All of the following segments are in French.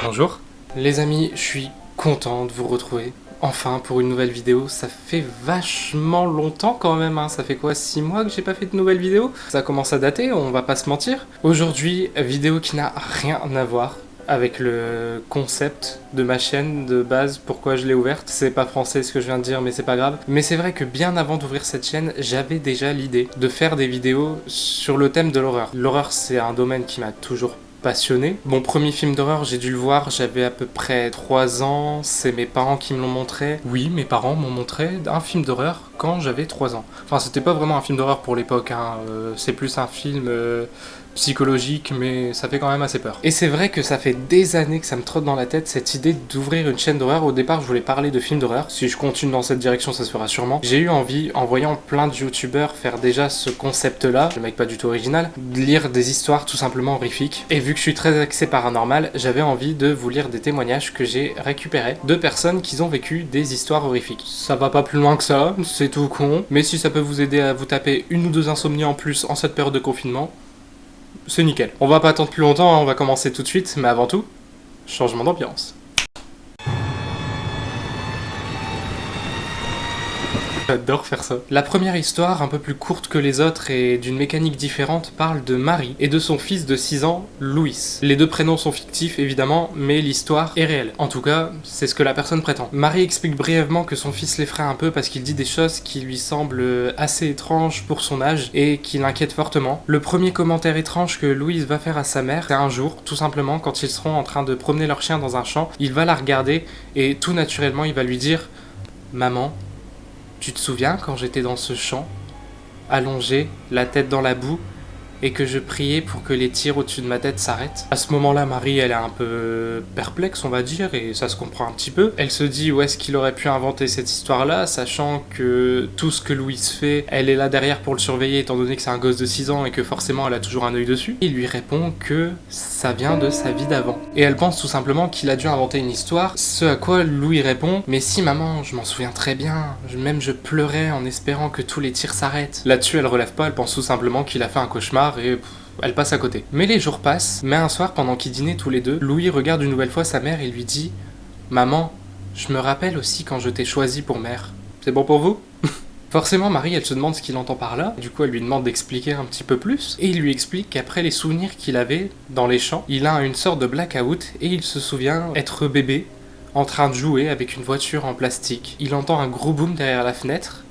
Bonjour. Les amis, je suis content de vous retrouver. Enfin, pour une nouvelle vidéo, ça fait vachement longtemps quand même, hein. Ça fait quoi, 6 mois que j'ai pas fait de nouvelles vidéos? Ça commence à dater, on va pas se mentir. Aujourd'hui, vidéo qui n'a rien à voir avec le concept de ma chaîne de base, pourquoi je l'ai ouverte. C'est pas français ce que je viens de dire, mais c'est pas grave. Mais c'est vrai que bien avant d'ouvrir cette chaîne, j'avais déjà l'idée de faire des vidéos sur le thème de l'horreur. L'horreur, c'est un domaine qui m'a toujours passionné. Mon premier film d'horreur, j'ai dû le voir, j'avais à peu près 3 ans, c'est mes parents qui me l'ont montré. Oui, mes parents m'ont montré un film d'horreur quand j'avais 3 ans. Enfin, c'était pas vraiment un film d'horreur pour l'époque, hein. C'est plus un film psychologique, mais ça fait quand même assez peur. Et c'est vrai que ça fait des années que ça me trotte dans la tête cette idée d'ouvrir une chaîne d'horreur. Au départ, je voulais parler de films d'horreur. Si je continue dans cette direction, ça se fera sûrement. J'ai eu envie, en voyant plein de youtubeurs faire déjà ce concept-là, le mec pas du tout original, de lire des histoires tout simplement horrifiques. Et vu que je suis très axé paranormal, j'avais envie de vous lire des témoignages que j'ai récupérés de personnes qui ont vécu des histoires horrifiques. Ça va pas plus loin que ça, c'est tout con, mais si ça peut vous aider à vous taper 1 ou 2 insomnies en plus en cette période de confinement, c'est nickel. On va pas attendre plus longtemps, hein, on va commencer tout de suite, mais avant tout, changement d'ambiance. J'adore faire ça. La première histoire, un peu plus courte que les autres et d'une mécanique différente, parle de Marie et de son fils de 6 ans, Louis. Les deux prénoms sont fictifs évidemment, mais l'histoire est réelle. En tout cas, c'est ce que la personne prétend. Marie explique brièvement que son fils l'effraie un peu parce qu'il dit des choses qui lui semblent assez étranges pour son âge et qui l'inquiètent fortement. Le premier commentaire étrange que Louis va faire à sa mère, c'est un jour, tout simplement, quand ils seront en train de promener leur chien dans un champ, il va la regarder et tout naturellement il va lui dire « Maman, tu te souviens quand j'étais dans ce champ, allongé, la tête dans la boue, et que je priais pour que les tirs au-dessus de ma tête s'arrêtent ?» À ce moment-là, Marie, elle est un peu perplexe, on va dire, et ça se comprend un petit peu. Elle se dit où est-ce qu'il aurait pu inventer cette histoire-là, sachant que tout ce que Louise fait, elle est là derrière pour le surveiller, étant donné que c'est un gosse de 6 ans et que forcément elle a toujours un œil dessus. Il lui répond que ça vient de sa vie d'avant. Et elle pense tout simplement qu'il a dû inventer une histoire, ce à quoi Louis répond « Mais si maman, je m'en souviens très bien, même je pleurais en espérant que tous les tirs s'arrêtent. » Là-dessus, elle relève pas, elle pense tout simplement qu'il a fait un cauchemar et elle passe à côté. Mais les jours passent, mais un soir, pendant qu'ils dînaient tous les deux, Louis regarde une nouvelle fois sa mère et lui dit « Maman, je me rappelle aussi quand je t'ai choisi pour mère. C'est bon pour vous ?» Forcément, Marie, elle se demande ce qu'il entend par là. Du coup, elle lui demande d'expliquer un petit peu plus. Et il lui explique qu'après les souvenirs qu'il avait dans les champs, il a une sorte de blackout et il se souvient être bébé, en train de jouer avec une voiture en plastique. Il entend un gros boom derrière la fenêtre.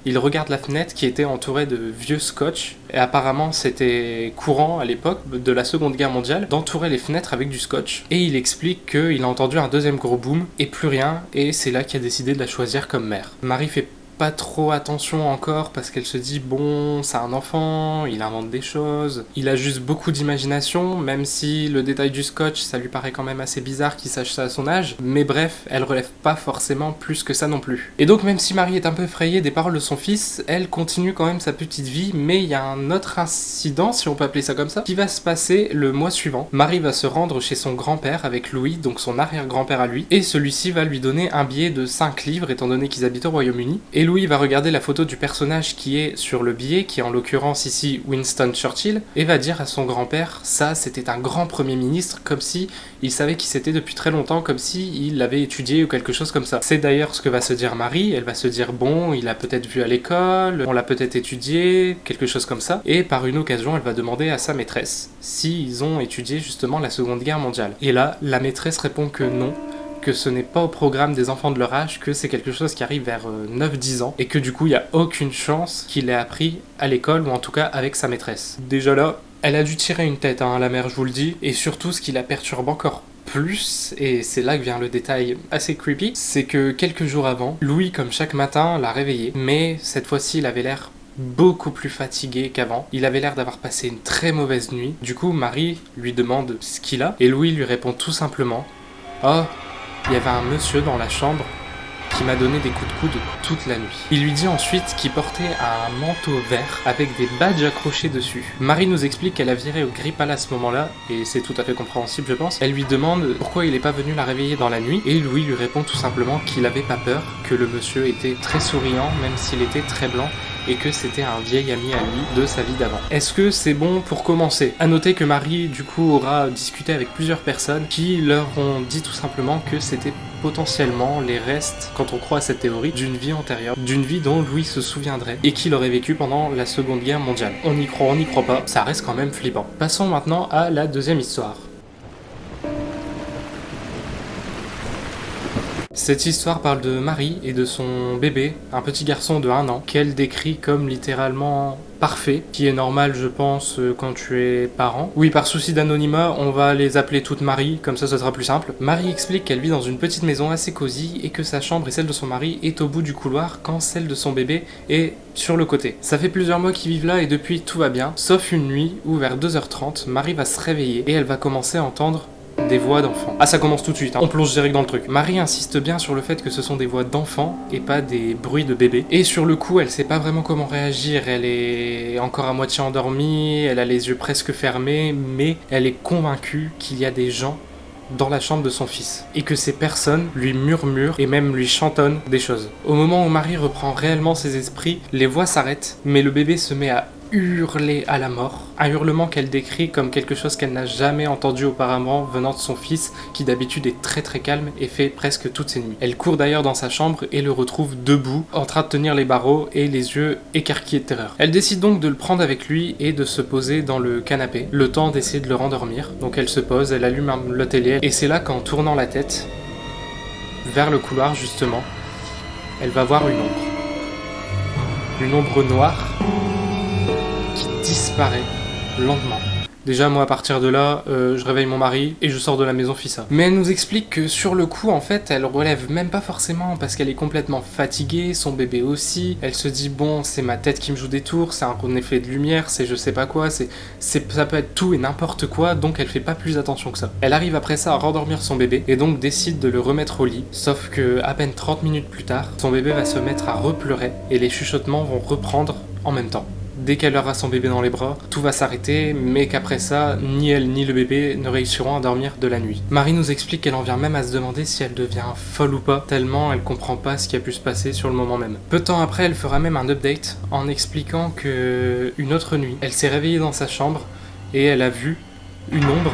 Il regarde la fenêtre qui était entourée de vieux scotch, et apparemment c'était courant à l'époque de la Seconde Guerre mondiale d'entourer les fenêtres avec du scotch. Et il explique qu'il a entendu un deuxième gros boom, et plus rien, et c'est là qu'il a décidé de la choisir comme mère. Marie fait pas trop attention encore parce qu'elle se dit bon, c'est un enfant, il invente des choses, il a juste beaucoup d'imagination, même si le détail du scotch ça lui paraît quand même assez bizarre qu'il sache ça à son âge, mais bref, elle relève pas forcément plus que ça non plus. Et donc même si Marie est un peu effrayée des paroles de son fils, elle continue quand même sa petite vie, mais il y a un autre incident, si on peut appeler ça comme ça, qui va se passer le mois suivant. Marie va se rendre chez son grand-père avec Louis, donc son arrière-grand-père à lui, et celui-ci va lui donner un billet de 5 livres étant donné qu'ils habitent au Royaume-Uni. Et Louis va regarder la photo du personnage qui est sur le billet, qui est en l'occurrence ici Winston Churchill, et va dire à son grand-père, ça c'était un grand premier ministre, comme si il savait qui c'était depuis très longtemps, comme si il l'avait étudié ou quelque chose comme ça. C'est d'ailleurs ce que va se dire Marie, elle va se dire bon, il a peut-être vu à l'école, on l'a peut-être étudié, quelque chose comme ça, et par une occasion elle va demander à sa maîtresse s'ils ont étudié justement la Seconde Guerre mondiale. Et là, la maîtresse répond que non, que ce n'est pas au programme des enfants de leur âge, que c'est quelque chose qui arrive vers 9-10 ans, et que du coup il n'y a aucune chance qu'il ait appris à l'école, ou en tout cas avec sa maîtresse. Déjà là, elle a dû tirer une tête, hein, la mère, je vous le dis, et surtout ce qui la perturbe encore plus, et c'est là que vient le détail assez creepy, c'est que quelques jours avant, Louis, comme chaque matin, l'a réveillé, mais cette fois-ci il avait l'air beaucoup plus fatigué qu'avant. Il avait l'air d'avoir passé une très mauvaise nuit. Du coup, Marie lui demande ce qu'il a, et Louis lui répond tout simplement « Oh, il y avait un monsieur dans la chambre qui m'a donné des coups de coude toute la nuit. » Il lui dit ensuite qu'il portait un manteau vert avec des badges accrochés dessus. Marie nous explique qu'elle a viré au Gripal à ce moment-là, et c'est tout à fait compréhensible je pense. Elle lui demande pourquoi il n'est pas venu la réveiller dans la nuit, et Louis lui répond tout simplement qu'il avait pas peur, que le monsieur était très souriant même s'il était très blanc, et que c'était un vieil ami à lui de sa vie d'avant. Est-ce que c'est bon pour commencer? À noter que Marie du coup aura discuté avec plusieurs personnes qui leur ont dit tout simplement que c'était potentiellement les restes, quand on croit à cette théorie, d'une vie antérieure, d'une vie dont Louis se souviendrait et qu'il aurait vécu pendant la Seconde Guerre mondiale. On y croit, on n'y croit pas, ça reste quand même flippant. Passons maintenant à la deuxième histoire. Cette histoire parle de Marie et de son bébé, un petit garçon de 1 an, qu'elle décrit comme littéralement parfait, qui est normal je pense quand tu es parent. Oui, par souci d'anonymat, on va les appeler toutes Marie, comme ça sera plus simple. Marie explique qu'elle vit dans une petite maison assez cosy et que sa chambre et celle de son mari est au bout du couloir quand celle de son bébé est sur le côté. Ça fait plusieurs mois qu'ils vivent là et depuis tout va bien, sauf une nuit où vers 2h30, Marie va se réveiller et elle va commencer à entendre des voix d'enfants. Ah, ça commence tout de suite, hein. On plonge direct dans le truc. Marie insiste bien sur le fait que ce sont des voix d'enfants et pas des bruits de bébés. Et sur le coup, elle sait pas vraiment comment réagir. Elle est encore à moitié endormie, elle a les yeux presque fermés, mais elle est convaincue qu'il y a des gens dans la chambre de son fils, et que ces personnes lui murmurent et même lui chantonnent des choses. Au moment où Marie reprend réellement ses esprits, les voix s'arrêtent, mais le bébé se met à hurler à la mort, un hurlement qu'elle décrit comme quelque chose qu'elle n'a jamais entendu auparavant venant de son fils, qui d'habitude est très très calme et fait presque toutes ses nuits. Elle court d'ailleurs dans sa chambre et le retrouve debout, en train de tenir les barreaux et les yeux écarquillés de terreur. Elle décide donc de le prendre avec lui et de se poser dans le canapé, le temps d'essayer de le rendormir. Donc elle se pose, elle allume la télé, et c'est là qu'en tournant la tête, vers le couloir justement, elle va voir une ombre. Une ombre noire qui disparaît lentement. Déjà, moi, à partir de là, je réveille mon mari et je sors de la maison Fissa. Mais elle nous explique que sur le coup, en fait, elle relève même pas forcément parce qu'elle est complètement fatiguée, son bébé aussi. Elle se dit, bon, c'est ma tête qui me joue des tours, c'est un effet de lumière, c'est je sais pas quoi, ça peut être tout et n'importe quoi, donc elle fait pas plus attention que ça. Elle arrive après ça à rendormir son bébé et donc décide de le remettre au lit, sauf que à peine 30 minutes plus tard, son bébé va se mettre à repleurer et les chuchotements vont reprendre en même temps. Dès qu'elle aura son bébé dans les bras, tout va s'arrêter, mais qu'après ça, ni elle ni le bébé ne réussiront à dormir de la nuit. Marie nous explique qu'elle en vient même à se demander si elle devient folle ou pas, tellement elle comprend pas ce qui a pu se passer sur le moment même. Peu de temps après, elle fera même un update en expliquant que une autre nuit, elle s'est réveillée dans sa chambre et elle a vu une ombre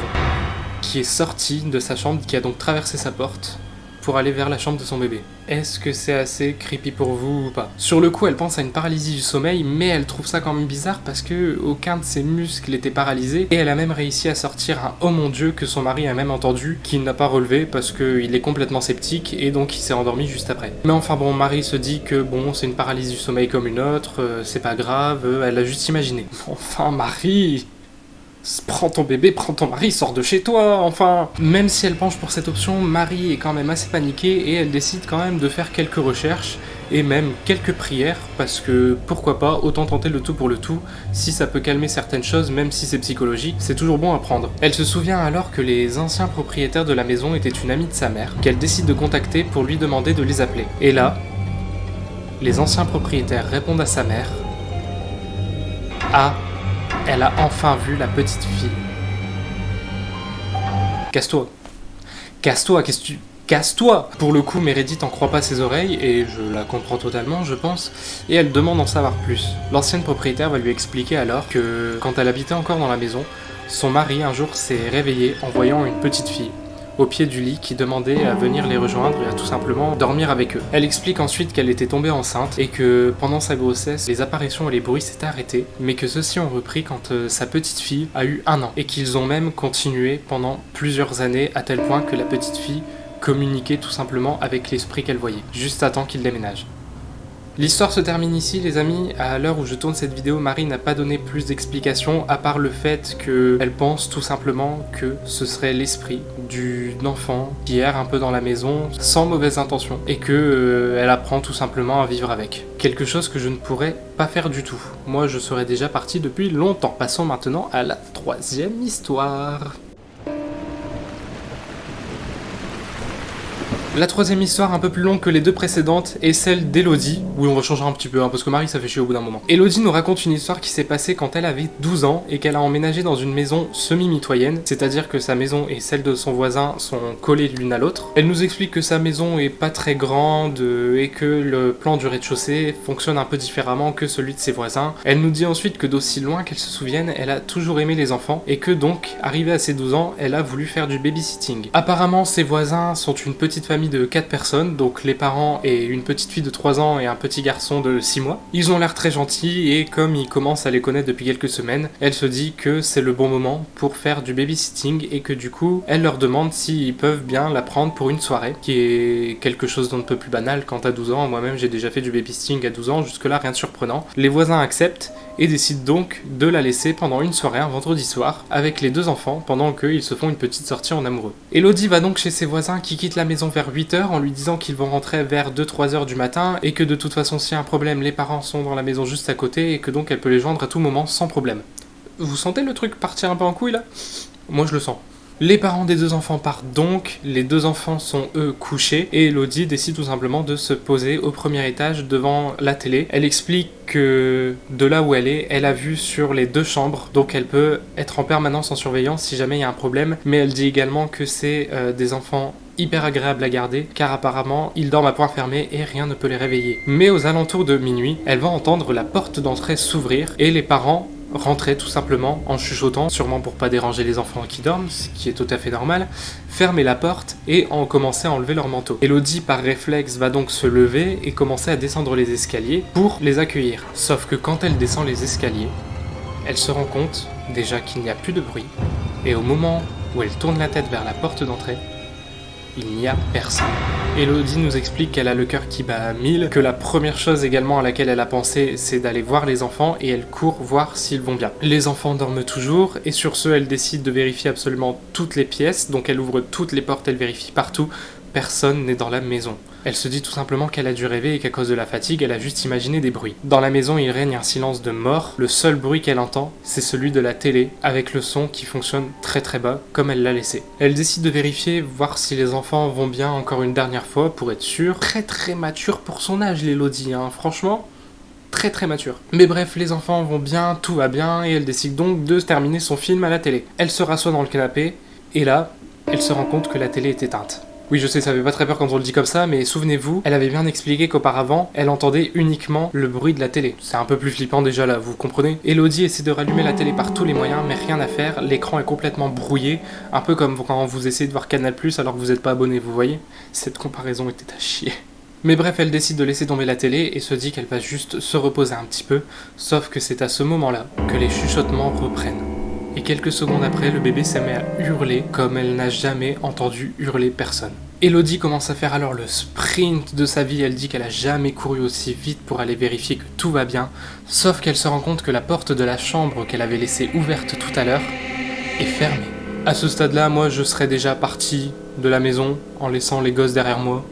qui est sortie de sa chambre, qui a donc traversé sa porte pour aller vers la chambre de son bébé. Est-ce que c'est assez creepy pour vous ou pas? Sur le coup, elle pense à une paralysie du sommeil, mais elle trouve ça quand même bizarre parce que aucun de ses muscles était paralysé, et elle a même réussi à sortir un « oh mon dieu » que son mari a même entendu, qu'il n'a pas relevé parce qu'il est complètement sceptique et donc il s'est endormi juste après. Mais enfin bon, Marie se dit que bon, c'est une paralysie du sommeil comme une autre, c'est pas grave, elle a juste imaginé. Enfin Marie, prends ton bébé, prends ton mari, sors de chez toi, enfin. Même si elle penche pour cette option, Marie est quand même assez paniquée et elle décide quand même de faire quelques recherches et même quelques prières, parce que pourquoi pas, autant tenter le tout pour le tout. Si ça peut calmer certaines choses, même si c'est psychologique, c'est toujours bon à prendre. Elle se souvient alors que les anciens propriétaires de la maison étaient une amie de sa mère, qu'elle décide de contacter pour lui demander de les appeler. Et là, les anciens propriétaires répondent à sa mère. Elle a enfin vu la petite fille. Casse-toi. Casse-toi, qu'est-ce que tu... Casse-toi! Pour le coup, Meredith en croit pas ses oreilles, et je la comprends totalement, je pense, et elle demande d'en savoir plus. L'ancienne propriétaire va lui expliquer alors que, quand elle habitait encore dans la maison, son mari un jour s'est réveillé en voyant une petite fille au pied du lit qui demandait à venir les rejoindre et à tout simplement dormir avec eux. Elle explique ensuite qu'elle était tombée enceinte et que pendant sa grossesse, les apparitions et les bruits s'étaient arrêtés, mais que ceux-ci ont repris quand sa petite fille a eu 1 an, et qu'ils ont même continué pendant plusieurs années à tel point que la petite fille communiquait tout simplement avec l'esprit qu'elle voyait, juste à temps qu'il déménage. L'histoire se termine ici les amis. À l'heure où je tourne cette vidéo, Marie n'a pas donné plus d'explications à part le fait qu'elle pense tout simplement que ce serait l'esprit d'un enfant qui erre un peu dans la maison sans mauvaise intention et que elle apprend tout simplement à vivre avec. Quelque chose que je ne pourrais pas faire du tout. Moi je serais déjà parti depuis longtemps. Passons maintenant à la 3e histoire. La troisième histoire, un peu plus longue que les deux précédentes, est celle d'Elodie. Oui, on va changer un petit peu, parce que Marie, ça fait chier au bout d'un moment. Elodie nous raconte une histoire qui s'est passée quand elle avait 12 ans et qu'elle a emménagé dans une maison semi-mitoyenne, c'est-à-dire que sa maison et celle de son voisin sont collées l'une à l'autre. Elle nous explique que sa maison est pas très grande et que le plan du rez-de-chaussée fonctionne un peu différemment que celui de ses voisins. Elle nous dit ensuite que d'aussi loin qu'elle se souvienne, elle a toujours aimé les enfants et que donc, arrivée à ses 12 ans, elle a voulu faire du babysitting. Apparemment, ses voisins sont une petite famille de 4 personnes, donc les parents et une petite fille de 3 ans et un petit garçon de 6 mois. Ils ont l'air très gentils et comme ils commencent à les connaître depuis quelques semaines, elle se dit que c'est le bon moment pour faire du babysitting et que du coup, elle leur demande s'ils peuvent bien la prendre pour une soirée, qui est quelque chose d'un peu plus banal quand à 12 ans. Moi-même, j'ai déjà fait du babysitting à 12 ans, jusque-là rien de surprenant. Les voisins acceptent et décident donc de la laisser pendant une soirée un vendredi soir avec les deux enfants pendant qu'ils se font une petite sortie en amoureux. Elodie va donc chez ses voisins qui quittent la maison vers 8h en lui disant qu'ils vont rentrer vers 2-3 heures du matin et que de toute façon s'il y a un problème les parents sont dans la maison juste à côté et que donc elle peut les joindre à tout moment sans problème. Vous sentez le truc partir un peu en couille là ? Moi je le sens. Les parents des deux enfants partent donc, les deux enfants sont eux couchés et Elodie décide tout simplement de se poser au premier étage devant la télé. Elle explique que de là où elle est, elle a vue sur les deux chambres, donc elle peut être en permanence en surveillance si jamais il y a un problème, mais elle dit également que c'est des enfants hyper agréables à garder car apparemment ils dorment à point fermé et rien ne peut les réveiller. Mais aux alentours de minuit, elle va entendre la porte d'entrée s'ouvrir et les parents rentrer tout simplement en chuchotant, sûrement pour pas déranger les enfants qui dorment, ce qui est tout à fait normal, fermer la porte et en commencer à enlever leur manteau. Elodie par réflexe va donc se lever et commencer à descendre les escaliers pour les accueillir. Sauf que quand elle descend les escaliers, elle se rend compte déjà qu'il n'y a plus de bruit et au moment où elle tourne la tête vers la porte d'entrée, il n'y a personne. Elodie nous explique qu'elle a le cœur qui bat à 1000, que la première chose également à laquelle elle a pensé, c'est d'aller voir les enfants et elle court voir s'ils vont bien. Les enfants dorment toujours et sur ce, elle décide de vérifier absolument toutes les pièces, donc elle ouvre toutes les portes, elle vérifie partout. Personne n'est dans la maison. Elle se dit tout simplement qu'elle a dû rêver et qu'à cause de la fatigue, elle a juste imaginé des bruits. Dans la maison, il règne un silence de mort. Le seul bruit qu'elle entend, c'est celui de la télé, avec le son qui fonctionne très très bas, comme elle l'a laissé. Elle décide de vérifier, voir si les enfants vont bien encore une dernière fois, pour être sûre. Très très mature pour son âge, l'Elodie, franchement. Très très mature. Mais bref, les enfants vont bien, tout va bien, et elle décide donc de terminer son film à la télé. Elle se rassoit dans le canapé, et là, elle se rend compte que la télé est éteinte. Oui, je sais, ça fait pas très peur quand on le dit comme ça, mais souvenez-vous, elle avait bien expliqué qu'auparavant, elle entendait uniquement le bruit de la télé. C'est un peu plus flippant déjà là, vous comprenez ? Elodie essaie de rallumer la télé par tous les moyens, mais rien à faire, l'écran est complètement brouillé, un peu comme quand vous essayez de voir Canal+, alors que vous n'êtes pas abonné, vous voyez ? Cette comparaison était à chier. Mais bref, elle décide de laisser tomber la télé et se dit qu'elle va juste se reposer un petit peu, sauf que c'est à ce moment-là que les chuchotements reprennent. Et quelques secondes après, le bébé se met à hurler comme elle n'a jamais entendu hurler personne. Elodie commence à faire alors le sprint de sa vie, elle dit qu'elle a jamais couru aussi vite pour aller vérifier que tout va bien, sauf qu'elle se rend compte que la porte de la chambre qu'elle avait laissée ouverte tout à l'heure est fermée. À ce stade-là, moi je serais déjà parti de la maison en laissant les gosses derrière moi.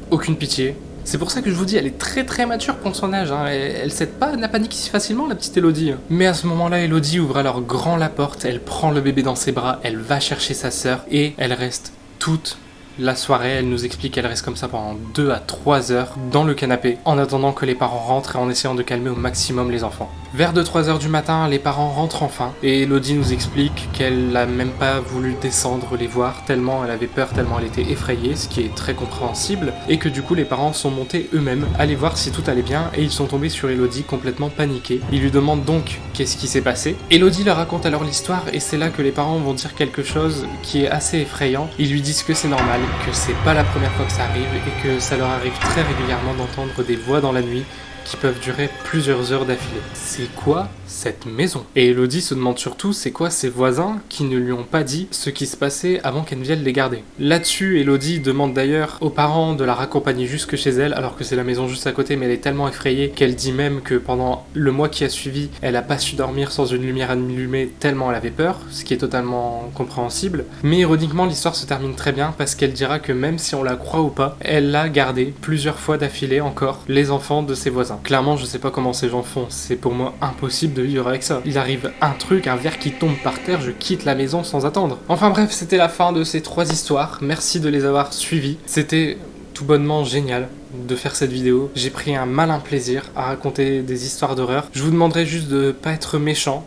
Aucune pitié. C'est pour ça que je vous dis, elle est très très mature pour son âge, Elle cède pas, n'a paniqué si facilement la petite Elodie. Mais à ce moment-là, Elodie ouvre alors grand la porte, elle prend le bébé dans ses bras, elle va chercher sa sœur et elle reste toute la soirée. Elle nous explique qu'elle reste comme ça pendant 2 à 3 heures dans le canapé en attendant que les parents rentrent et en essayant de calmer au maximum les enfants. Vers 2-3 heures du matin, les parents rentrent enfin et Elodie nous explique qu'elle n'a même pas voulu descendre les voir tellement elle avait peur, tellement elle était effrayée, ce qui est très compréhensible, et que du coup les parents sont montés eux-mêmes aller voir si tout allait bien et ils sont tombés sur Elodie complètement paniquée. Ils lui demandent donc qu'est-ce qui s'est passé. Elodie leur raconte alors l'histoire et c'est là que les parents vont dire quelque chose qui est assez effrayant. Ils lui disent que c'est normal, que c'est pas la première fois que ça arrive et que ça leur arrive très régulièrement d'entendre des voix dans la nuit qui peuvent durer plusieurs heures d'affilée. C'est quoi cette maison ? Et Elodie se demande surtout c'est quoi ses voisins qui ne lui ont pas dit ce qui se passait avant qu'elle vienne les garder. Là-dessus, Elodie demande d'ailleurs aux parents de la raccompagner jusque chez elle, alors que c'est la maison juste à côté, mais elle est tellement effrayée qu'elle dit même que pendant le mois qui a suivi, elle a pas su dormir sans une lumière allumée tellement elle avait peur, ce qui est totalement compréhensible. Mais ironiquement, l'histoire se termine très bien parce qu'elle dira que même si on la croit ou pas, elle a gardé plusieurs fois d'affilée encore les enfants de ses voisins. ça. Clairement, je sais pas comment ces gens font, c'est pour moi impossible de vivre avec ça. Il arrive un truc, un verre qui tombe par terre, je quitte la maison sans attendre. Enfin bref, c'était la fin de ces 3 histoires, merci de les avoir suivies. C'était tout bonnement génial de faire cette vidéo. J'ai pris un malin plaisir à raconter des histoires d'horreur. Je vous demanderai juste de pas être méchant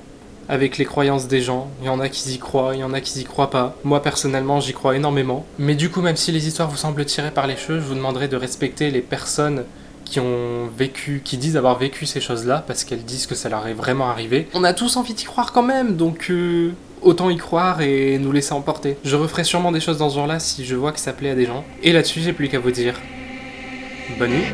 avec les croyances des gens. Il y en a qui y croient, il y en a qui y croient pas. Moi personnellement j'y crois énormément. Mais du coup, même si les histoires vous semblent tirées par les cheveux, je vous demanderai de respecter les personnes qui ont vécu, qui disent avoir vécu ces choses-là, parce qu'elles disent que ça leur est vraiment arrivé. On a tous envie d'y croire quand même, donc autant y croire et nous laisser emporter. Je referai sûrement des choses dans ce genre-là si je vois que ça plaît à des gens. Et là-dessus, j'ai plus qu'à vous dire bonne nuit.